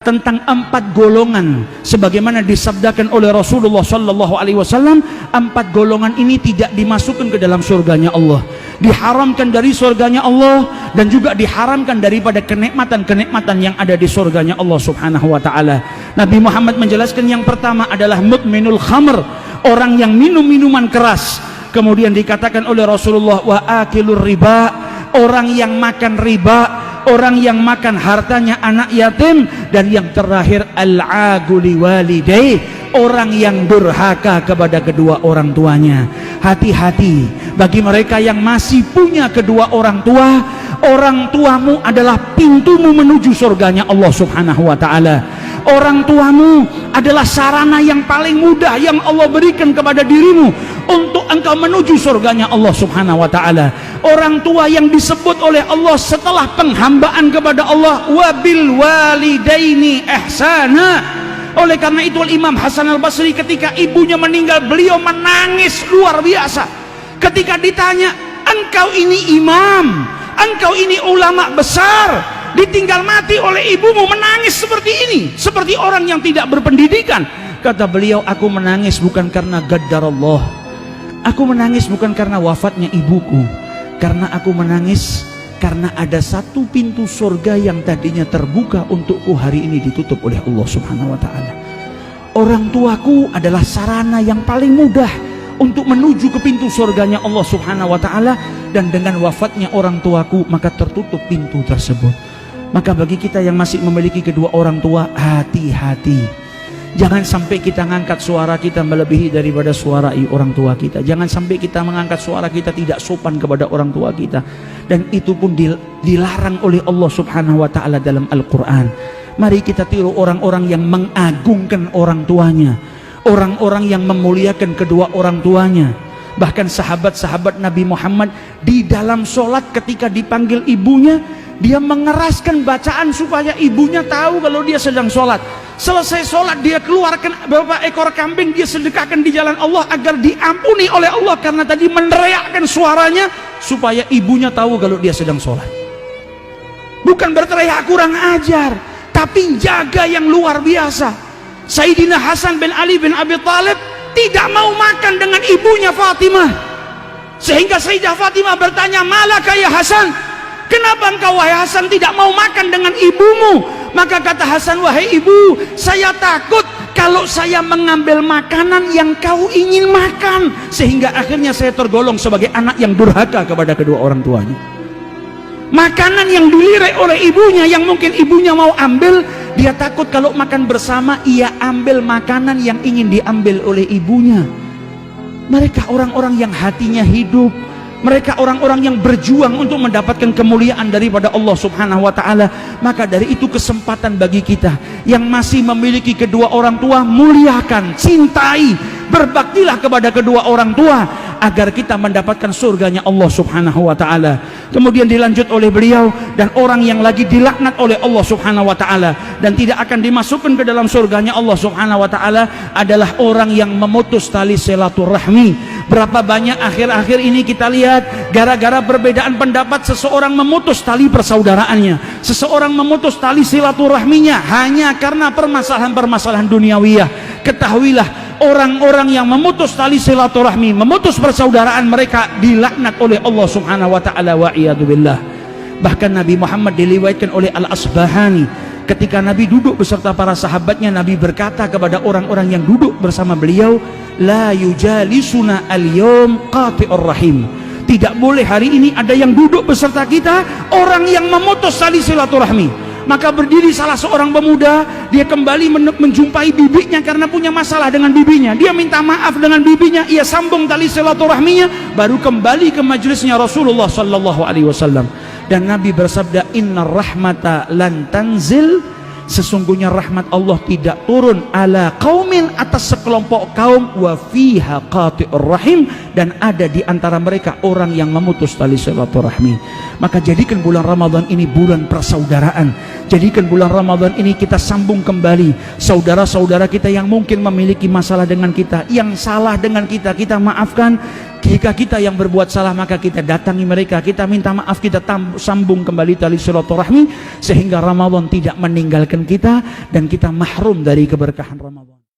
tentang 4 golongan sebagaimana disabdakan oleh Rasulullah sallallahu alaihi wasallam. 4 golongan ini tidak dimasukkan ke dalam surganya Allah, diharamkan dari surganya Allah, dan juga diharamkan daripada kenikmatan-kenikmatan yang ada di surganya Allah subhanahu wa ta'ala. Nabi Muhammad menjelaskan yang pertama adalah mudminul khamr, orang yang minum minuman keras. Kemudian dikatakan oleh Rasulullah wa akilur riba, orang yang makan riba, orang yang makan hartanya anak yatim. Dan yang terakhir al-aguli walidai, orang yang durhaka kepada kedua orang tuanya. Hati-hati bagi mereka yang masih punya kedua orang tua. Orang tuamu adalah pintumu menuju surganya Allah subhanahu wa ta'ala. Orang tuamu adalah sarana yang paling mudah yang Allah berikan kepada dirimu untuk engkau menuju surganya Allah subhanahu wa ta'ala. Orang tua yang disebut oleh Allah setelah penghambaan kepada Allah, wabil walidaini ihsana. Oleh karena itu Imam Hasan al-Basri ketika ibunya meninggal, beliau menangis luar biasa ketika ditanya, engkau ini imam, engkau ini ulama besar, ditinggal mati oleh ibumu, menangis seperti ini, seperti orang yang tidak berpendidikan. Kata beliau, aku menangis bukan karena gaddar Allah, aku menangis bukan karena wafatnya ibuku, karena aku menangis karena ada satu pintu surga yang tadinya terbuka untukku hari ini ditutup oleh Allah subhanahu wa ta'ala. Orang tuaku adalah sarana yang paling mudah untuk menuju ke pintu surganya Allah subhanahu wa ta'ala, dan dengan wafatnya orang tuaku maka tertutup pintu tersebut. Maka bagi kita yang masih memiliki kedua orang tua, hati-hati. Jangan sampai kita mengangkat suara kita melebihi daripada suara orang tua kita. Jangan sampai kita mengangkat suara kita tidak sopan kepada orang tua kita. Dan itu pun dilarang oleh Allah subhanahu wa ta'ala dalam Al-Quran. Mari kita tiru orang-orang yang mengagungkan orang tuanya, orang-orang yang memuliakan kedua orang tuanya. Bahkan sahabat-sahabat Nabi Muhammad di dalam sholat ketika dipanggil ibunya, dia mengeraskan bacaan supaya ibunya tahu kalau dia sedang sholat. Selesai sholat dia keluarkan beberapa ekor kambing, dia sedekahkan di jalan Allah agar diampuni oleh Allah karena tadi meneriakkan suaranya supaya ibunya tahu kalau dia sedang sholat. Bukan berteriak kurang ajar, tapi jaga yang luar biasa. Sayyidina Hasan bin Ali bin Abi Thalib tidak mau makan dengan ibunya Fatimah, sehingga Sayyidah Fatimah bertanya, malaka ya Hasan, kenapa engkau wahai Hasan tidak mau makan dengan ibumu? Maka kata Hasan, wahai ibu, saya takut kalau saya mengambil makanan yang kau ingin makan, sehingga akhirnya saya tergolong sebagai anak yang durhaka kepada kedua orang tuanya. Makanan yang dilirik oleh ibunya yang mungkin ibunya mau ambil, dia takut kalau makan bersama ia ambil makanan yang ingin diambil oleh ibunya. Mereka orang-orang yang hatinya hidup, mereka orang-orang yang berjuang untuk mendapatkan kemuliaan daripada Allah subhanahu wa ta'ala. Maka dari itu kesempatan bagi kita yang masih memiliki kedua orang tua, muliakan, cintai, berbaktilah kepada kedua orang tua agar kita mendapatkan surganya Allah subhanahu wa ta'ala. Kemudian dilanjut oleh beliau, dan orang yang lagi dilaknat oleh Allah subhanahu wa ta'ala dan tidak akan dimasukkan ke dalam surganya Allah subhanahu wa ta'ala adalah orang yang memutus tali silaturahmi. Berapa banyak akhir-akhir ini kita lihat gara-gara perbedaan pendapat seseorang memutus tali persaudaraannya, seseorang memutus tali silaturahminya hanya karena permasalahan-permasalahan duniawiyah. Ketahuilah, orang-orang yang memutus tali silaturahmi, memutus persaudaraan, mereka dilaknat oleh Allah subhanahu wa ta'ala, wa iyadu billah. Bahkan Nabi Muhammad diriwayatkan oleh Al-Asbahani, ketika Nabi duduk beserta para sahabatnya, Nabi berkata kepada orang-orang yang duduk bersama beliau, la yujalisuna al-yawm qati'ur rahim. Tidak boleh hari ini ada yang duduk beserta kita orang yang memutus tali silaturahmi. Maka berdiri salah seorang pemuda, dia kembali menjumpai bibinya karena punya masalah dengan bibinya. Dia minta maaf dengan bibinya, ia sambung tali silaturahminya, baru kembali ke majelisnya Rasulullah sallallahu alaihi wasallam. Dan Nabi bersabda, innar rahmata lan tanzil, sesungguhnya rahmat Allah tidak turun ala qaumin, atas sekelompok kaum, wa fiha qati'ur rahim, dan ada di antara mereka orang yang memutus tali silaturahmi. Maka jadikan bulan Ramadan ini bulan persaudaraan. Jadikan bulan Ramadan ini kita sambung kembali saudara-saudara kita yang mungkin memiliki masalah dengan kita, yang salah dengan kita, kita maafkan. Jika kita yang berbuat salah, maka kita datangi mereka, kita minta maaf, kita sambung kembali tali silaturahmi, sehingga Ramadan tidak meninggalkan kita dan kita mahrum dari keberkahan Ramadan.